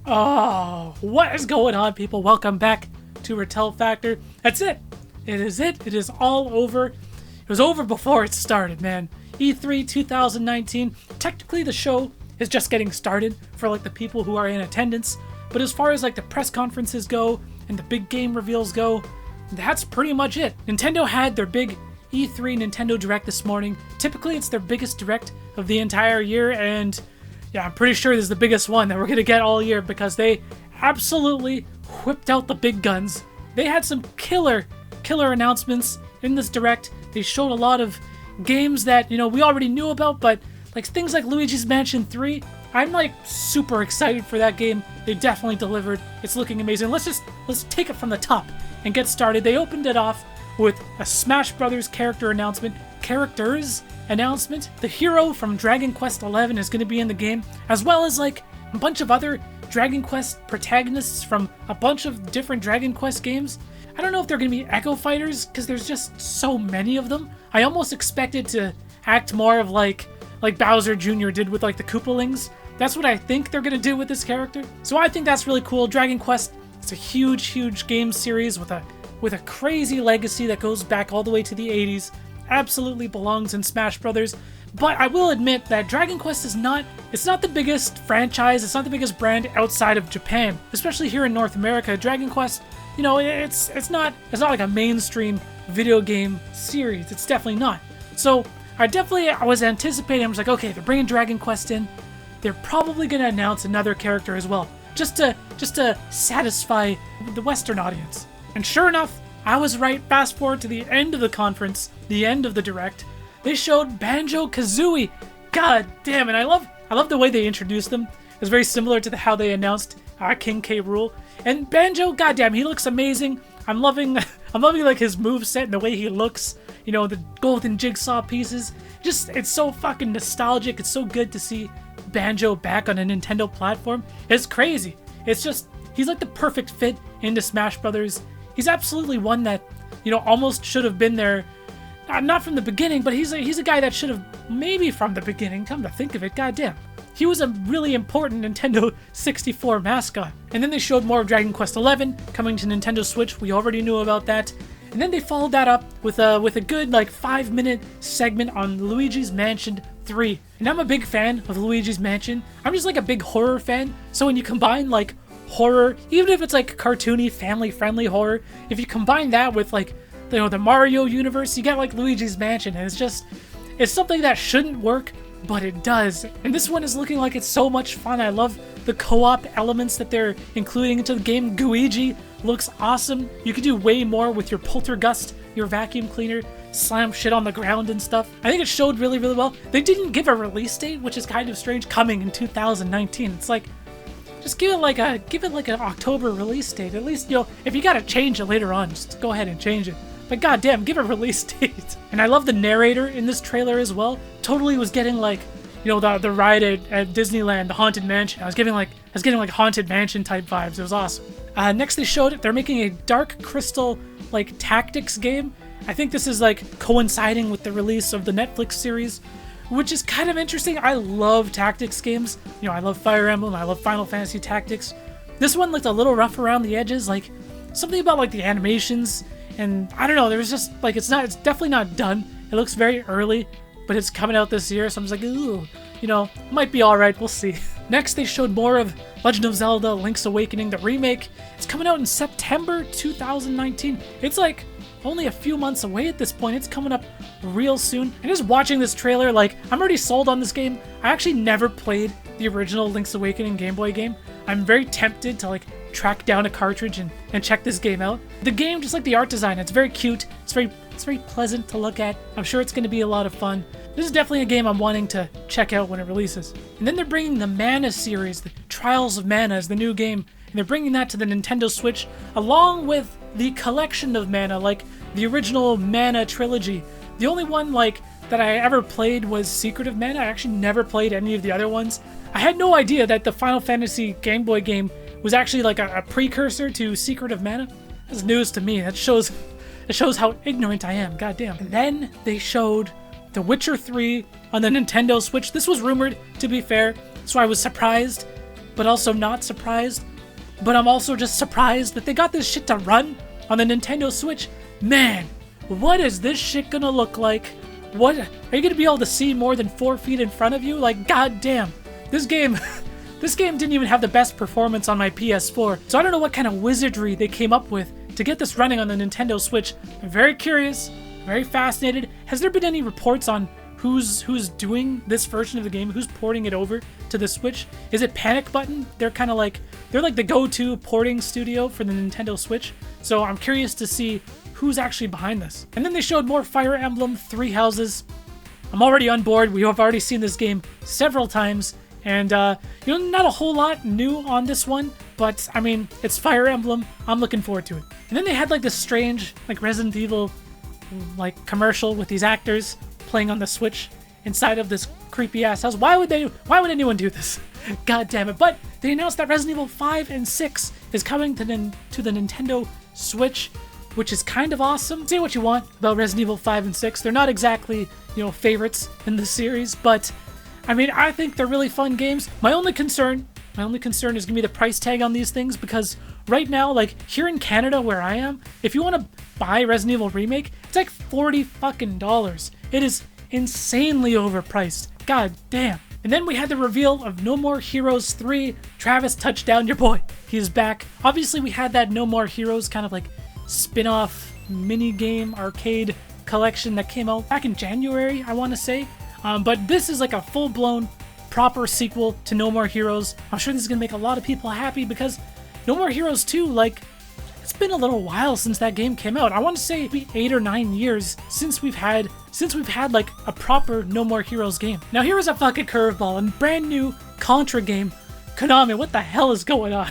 Oh, what is going on, people? Welcome back to Retell Factor. That's it. It is it. It is all over. It was over before it started, man. E3 2019. Technically, the show is just getting started for like the people who are in attendance. But as far as like the press conferences go and the big game reveals go, that's pretty much it. Nintendo had their big E3 Nintendo Direct this morning. Typically, it's their biggest Direct of the entire year, and yeah, I'm pretty sure this is the biggest one that we're going to get all year because they absolutely whipped out the big guns. They had some killer announcements in this Direct. They showed a lot of games that, we already knew about, but like things like Luigi's Mansion 3, I'm like super excited for that game. They definitely delivered. It's looking amazing. Let's take it from the top and get started. They opened it off with a Smash Brothers characters announcement. The hero from Dragon Quest XI is going to be in the game, as well as like a bunch of other Dragon Quest protagonists from a bunch of different Dragon Quest games. I don't know if they're going to be Echo Fighters because there's just so many of them. I almost expected to act more of like Bowser Jr. did with like the Koopalings. That's what I think they're going to do with this character. So I think that's really cool. Dragon Quest, it's a huge game series with a crazy legacy that goes back all the way to the 80s. Absolutely belongs in Smash Brothers. But I will admit that Dragon Quest it's not the biggest franchise, it's not the biggest brand outside of Japan. Especially here in North America, Dragon Quest, it's not like a mainstream video game series. It's definitely not. So I was anticipating, I was like, okay, they're bringing Dragon Quest in. They're probably going to announce another character as well, just to satisfy the Western audience. And sure enough, I was right. Fast forward to the end of the conference, the end of the Direct. They showed Banjo-Kazooie. God damn it! I love the way they introduced them. It's very similar to how they announced King K. Rool. And Banjo, goddamn, he looks amazing. I'm loving like his moveset and the way he looks. The golden jigsaw pieces. It's so fucking nostalgic. It's so good to see Banjo back on a Nintendo platform. It's crazy. He's like the perfect fit into Smash Brothers. He's absolutely one that, almost should have been there. Not from the beginning, but he's a guy that should have maybe from the beginning. Come to think of it, goddamn. He was a really important Nintendo 64 mascot. And then they showed more of Dragon Quest XI coming to Nintendo Switch. We already knew about that. And then they followed that up with a good 5-minute segment on Luigi's Mansion 3. And I'm a big fan of Luigi's Mansion. I'm just like a big horror fan. So when you combine like horror, even if it's like cartoony, family-friendly horror, if you combine that with the Mario universe, you get like Luigi's Mansion, and it's something that shouldn't work, but it does. And this one is looking like it's so much fun. I love the co-op elements that they're including into the game. Luigi looks awesome. You could do way more with your poltergust, your vacuum cleaner, slam shit on the ground and stuff. I think it showed really well. They didn't give a release date, which is kind of strange, coming in 2019. It's like, just give it like an October release date. At least, if you gotta change it later on, just go ahead and change it. But goddamn, give a release date. And I love the narrator in this trailer as well. Totally was getting the ride at Disneyland, the Haunted Mansion. I was getting like Haunted Mansion type vibes. It was awesome. Next they showed they're making a Dark Crystal tactics game. I think this is coinciding with the release of the Netflix series, which is kind of interesting. I love tactics games. I love Fire Emblem. I love Final Fantasy Tactics. This one looked a little rough around the edges. Something about the animations. And I don't know, there's just it's definitely not done. It looks very early, but it's coming out this year, so I'm just like, ooh, might be alright, we'll see. Next, they showed more of Legend of Zelda Link's Awakening, the remake. It's coming out in September 2019. It's only a few months away at this point. It's coming up real soon. And just watching this trailer, I'm already sold on this game. I actually never played the original Link's Awakening Game Boy game. I'm very tempted to track down a cartridge and check this game out. The game, just like the art design, it's very cute. It's very pleasant to look at. I'm sure it's going to be a lot of fun. This is definitely a game I'm wanting to check out when it releases. And then they're bringing the Mana series, the Trials of Mana is the new game, and they're bringing that to the Nintendo Switch along with the collection of Mana, the original Mana trilogy. The only one that I ever played was Secret of Mana. I actually never played any of the other ones. I had no idea that the Final Fantasy Game Boy game was actually a precursor to Secret of Mana. That's news to me. That shows how ignorant I am. Goddamn. And then they showed The Witcher 3 on the Nintendo Switch. This was rumored, to be fair, so I was surprised but also not surprised. But I'm also just surprised that they got this shit to run on the Nintendo Switch. Man, what is this shit gonna look like? What, are you gonna be able to see more than 4 feet in front of you? Like, goddamn, this game, this game didn't even have the best performance on my PS4. So I don't know what kind of wizardry they came up with to get this running on the Nintendo Switch. I'm very curious, very fascinated. Has there been any reports on who's doing this version of the game? Who's porting it over to the Switch? Is it Panic Button? They're kind of like, they're like the go-to porting studio for the Nintendo Switch. So I'm curious to see who's actually behind this. And then they showed more Fire Emblem Three Houses. I'm already on board. We have already seen this game several times. And, you know, not a whole lot new on this one, but, I mean, it's Fire Emblem. I'm looking forward to it. And then they had, like, this strange, like, Resident Evil, like, commercial with these actors playing on the Switch inside of this creepy-ass house. Why would anyone do this? God damn it. But they announced that Resident Evil 5 and 6 is coming to the Nintendo Switch, which is kind of awesome. Say what you want about Resident Evil 5 and 6. They're not exactly, you know, favorites in the series, but I mean, I think they're really fun games. My only concern is gonna be the price tag on these things, because right now, like here in Canada where I am, if you want to buy Resident Evil Remake, it's like $40 fucking. It is insanely overpriced. God damn. And then we had the reveal of No More Heroes 3. Travis Touchdown, your boy. He's back. Obviously, we had that No More Heroes kind of like spin-off mini-game arcade collection that came out back in January, I want to say. But this is like a full-blown proper sequel to No More Heroes. I'm sure this is going to make a lot of people happy, because No More Heroes 2, like, it's been a little while since that game came out. I want to say maybe 8 or 9 years since we've had like a proper No More Heroes game. Now here is a fucking curveball, a brand new Contra game. Konami, what the hell is going on?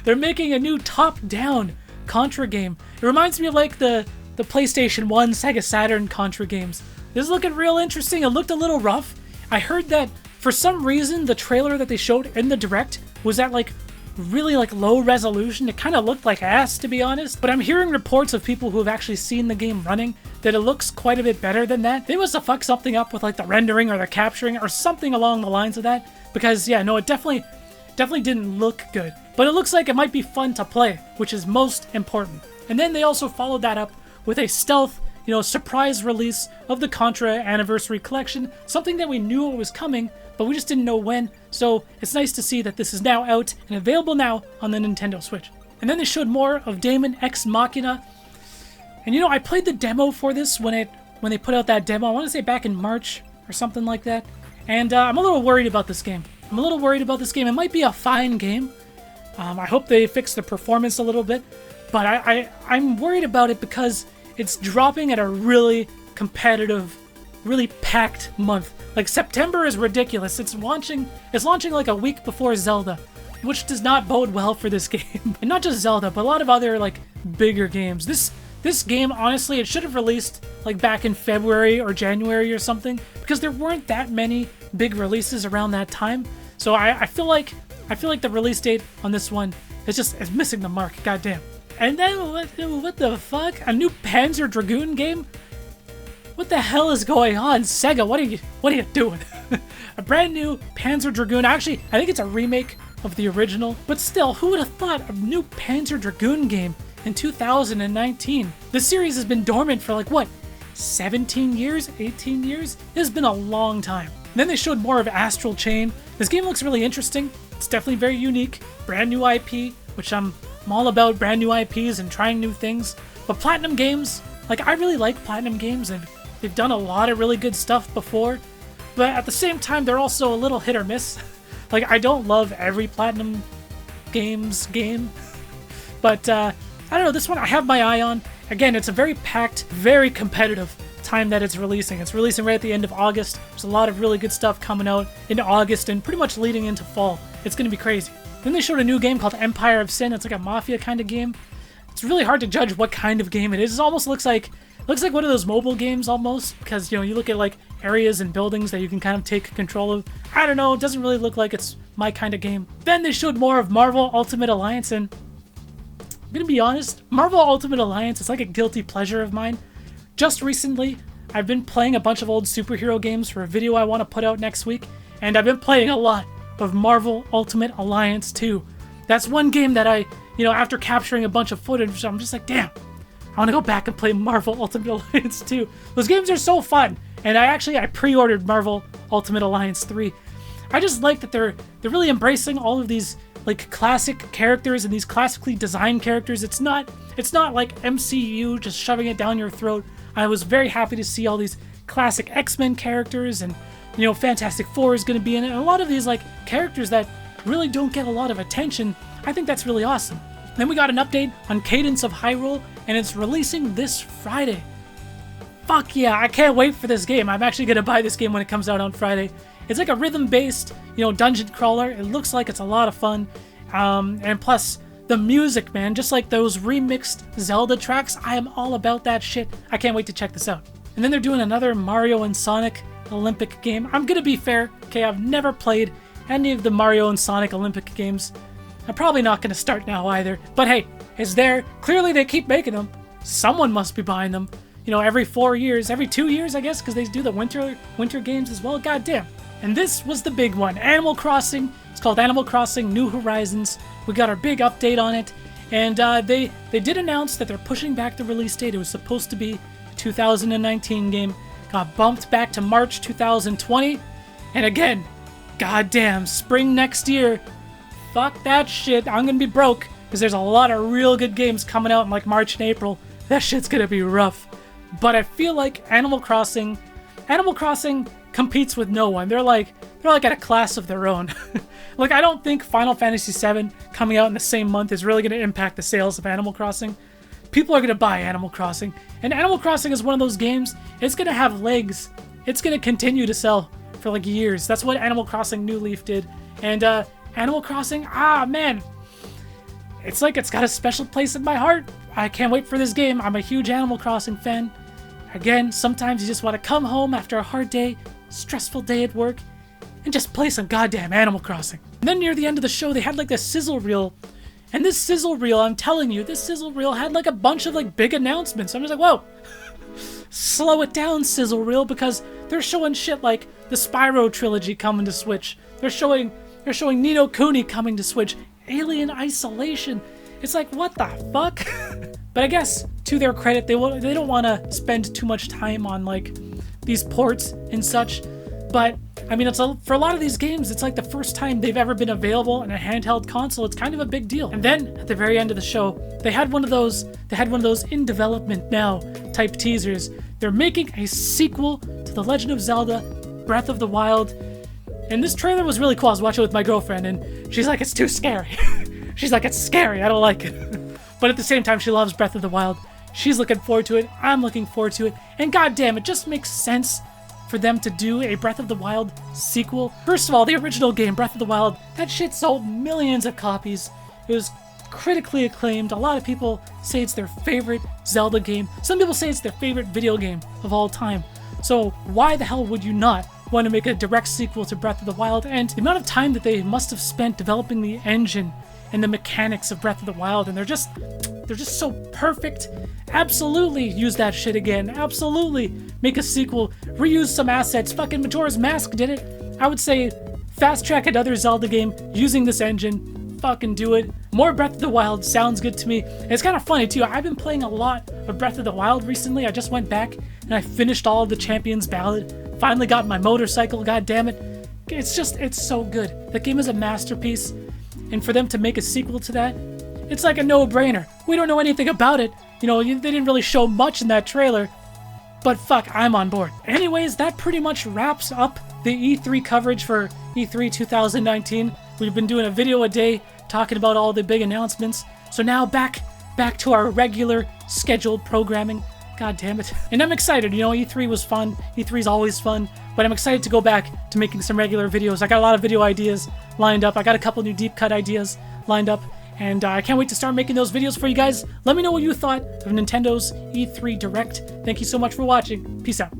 They're making a new top-down Contra game. It reminds me of like the PlayStation 1, Sega Saturn Contra games. This is looking real interesting. It looked a little rough. I heard that for some reason the trailer that they showed in the Direct was at like really like low resolution. It kind of looked like ass, to be honest, but I'm hearing reports of people who have actually seen the game running that it looks quite a bit better than that. They must have fucked something up with like the rendering or the capturing or something along the lines of that, because yeah, no, it definitely didn't look good, but it looks like it might be fun to play, which is most important. And then they also followed that up with a stealth, you know, surprise release of the Contra Anniversary Collection, something that we knew it was coming, but we just didn't know when. So it's nice to see that this is now out and available now on the Nintendo Switch. And then they showed more of Daemon X Machina. And you know, I played the demo for this when they put out that demo. I want to say back in March or something like that. And I'm a little worried about this game. It might be a fine game. I hope they fix the performance a little bit. But I'm worried about it because it's dropping at a really competitive, really packed month. Like September is ridiculous. It's launching like a week before Zelda, which does not bode well for this game. And not just Zelda, but a lot of other like bigger games. This game, honestly, it should have released like back in February or January or something, because there weren't that many big releases around that time. So I feel like the release date on this one is missing the mark. Goddamn. And then what the fuck? A new Panzer Dragoon game? What the hell is going on, Sega? What are you doing? A brand new Panzer Dragoon. Actually, I think it's a remake of the original, but still, who would have thought a new Panzer Dragoon game in 2019? The series has been dormant for like what, 17 years, 18 years? It has been a long time. And then they showed more of Astral Chain. This game looks really interesting. It's definitely very unique. Brand new IP, which I'm all about, brand new IPs and trying new things. But Platinum Games, like, I really like Platinum Games, and they've done a lot of really good stuff before. But at the same time, they're also a little hit or miss. Like, I don't love every Platinum Games game. But, I don't know, this one I have my eye on. Again, it's a very packed, very competitive time that it's releasing. It's releasing right at the end of August. There's a lot of really good stuff coming out in August and pretty much leading into fall. It's going to be crazy. Then they showed a new game called Empire of Sin. It's like a mafia kind of game. It's really hard to judge what kind of game it is. It almost looks like one of those mobile games almost, because, you know, you look at like areas and buildings that you can kind of take control of. I don't know, it doesn't really look like it's my kind of game. Then they showed more of Marvel Ultimate Alliance, and I'm gonna be honest, Marvel Ultimate Alliance is like a guilty pleasure of mine. Just recently, I've been playing a bunch of old superhero games for a video I want to put out next week, and I've been playing a lot of Marvel Ultimate Alliance 2. That's one game that I, after capturing a bunch of footage, I'm just like, damn, I want to go back and play Marvel Ultimate Alliance 2. Those games are so fun. And I pre-ordered Marvel Ultimate Alliance 3. I just like that they're really embracing all of these like classic characters and these classically designed characters. It's not like MCU just shoving it down your throat. I was very happy to see all these classic X-Men characters, and Fantastic Four is going to be in it. And a lot of these like characters that really don't get a lot of attention. I think that's really awesome. Then we got an update on Cadence of Hyrule, and it's releasing this Friday. Fuck yeah, I can't wait for this game. I'm actually going to buy this game when it comes out on Friday. It's like a rhythm-based, dungeon crawler. It looks like it's a lot of fun. And plus, the music, man, just like those remixed Zelda tracks, I am all about that shit. I can't wait to check this out. And then they're doing another Mario and Sonic Olympic game. I'm going to be fair, okay, I've never played any of the Mario and Sonic Olympic games. I'm probably not going to start now either. But hey, it's there. Clearly they keep making them. Someone must be buying them. Every 4 years, every 2 years, I guess, because they do the winter games as well. God damn. And this was the big one, Animal Crossing. It's called Animal Crossing New Horizons. We got our big update on it, and they did announce that they're pushing back the release date. It was supposed to be a 2019 game, got bumped back to March 2020, and again, goddamn, spring next year. Fuck that shit. I'm gonna be broke because there's a lot of real good games coming out in like March and April. That shit's gonna be rough. But I feel like Animal Crossing competes with no one. They're like at a class of their own. Like, I don't think Final Fantasy VII coming out in the same month is really going to impact the sales of Animal Crossing. People are going to buy Animal Crossing. And Animal Crossing is one of those games, it's going to have legs. It's going to continue to sell for like years. That's what Animal Crossing New Leaf did. And Animal Crossing, man, it's like it's got a special place in my heart. I can't wait for this game. I'm a huge Animal Crossing fan. Again, sometimes you just want to come home after a hard day, stressful day at work, and just play some goddamn Animal Crossing. And then near the end of the show, they had like this sizzle reel. And this sizzle reel, I'm telling you, this sizzle reel had like a bunch of like big announcements. I'm just like, whoa, slow it down, sizzle reel, because they're showing shit like the Spyro trilogy coming to Switch. They're showing Ni no Kuni coming to Switch. Alien Isolation. It's like, what the fuck? But I guess, to their credit, they don't want to spend too much time on, like, these ports and such. But, I mean, for a lot of these games, it's like the first time they've ever been available on a handheld console. It's kind of a big deal. And then, at the very end of the show, they had one of those in development now type teasers. They're making a sequel to The Legend of Zelda Breath of the Wild. And this trailer was really cool. I was watching it with my girlfriend, and she's like, it's too scary. She's like, it's scary, I don't like it. But at the same time, she loves Breath of the Wild. She's looking forward to it, I'm looking forward to it, and goddamn, it just makes sense for them to do a Breath of the Wild sequel. First of all, the original game, Breath of the Wild, that shit sold millions of copies. It was critically acclaimed. A lot of people say it's their favorite Zelda game. Some people say it's their favorite video game of all time. So why the hell would you not want to make a direct sequel to Breath of the Wild? And the amount of time that they must have spent developing the engine and the mechanics of Breath of the Wild, and they're just so perfect. Absolutely use that shit again. Absolutely make a sequel. Reuse some assets. Fucking Majora's Mask did it. I would say fast track another Zelda game using this engine. Fucking do it. More Breath of the Wild sounds good to me. And it's kind of funny too. I've been playing a lot of Breath of the Wild recently. I just went back and I finished all of the Champions Ballad. Finally got my motorcycle. God damn it. It's so good. That game is a masterpiece. And for them to make a sequel to that, it's like a no-brainer. We don't know anything about it. They didn't really show much in that trailer. But fuck, I'm on board. Anyways, that pretty much wraps up the E3 coverage for E3 2019. We've been doing a video a day talking about all the big announcements. So now back to our regular scheduled programming. God damn it. And I'm excited. E3 was fun. E3 is always fun. But I'm excited to go back to making some regular videos. I got a lot of video ideas lined up. I got a couple new deep cut ideas lined up. And I can't wait to start making those videos for you guys. Let me know what you thought of Nintendo's E3 Direct. Thank you so much for watching. Peace out.